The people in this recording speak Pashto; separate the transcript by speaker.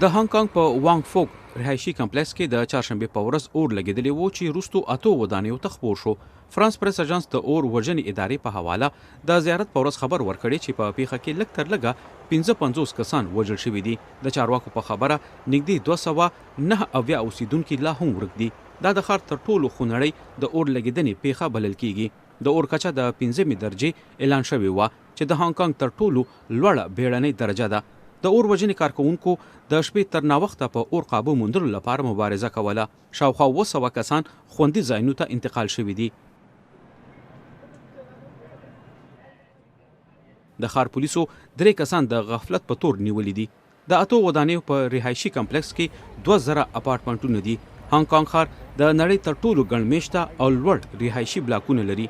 Speaker 1: د هانګ کانګ په وانګ فوک رهایشي کمپلېکس کې د چهارشنبې په ورځ اور لګېدلی و چې وروستو اتو ودانیو ته خپور شو. فرانس پریس اژانس د اور وژنې ادارې په حواله د زیارت په ورځ خبر ورکړی چې په پېښه کې لږ تر لږه 55 کسان وژل شوي دي. د چارواکو په خبره نږدې 209 اوسیدونکي لا هم ورک دي. دا د ښار تر ټولو خونړۍ د اور لګېدنې پېښه بلل کیږي. د اور کچه د 15 درجې اعلان شوې وه چې د هانګ کانګ تر ټولو لوړه بیړنۍ درجه ده. د اور وژنې کارکوونکو د شپې تر ناوخته په اور قابو موندلو لپاره مبارزه کوله. شاوخوا 200 کسان خوندي ځایونو ته انتقال شوي دي. د ښار پولیسو 3 کسان د غفلت په تور نیولي دي. د اتو ودانیو په رهایشي کمپلېکس کې 2000 اپارټمنټونه دي. هانګ کانګ ښار د نړۍ تر ټولو ګڼ میشته او لوړ رهایشي بلاکونه لري.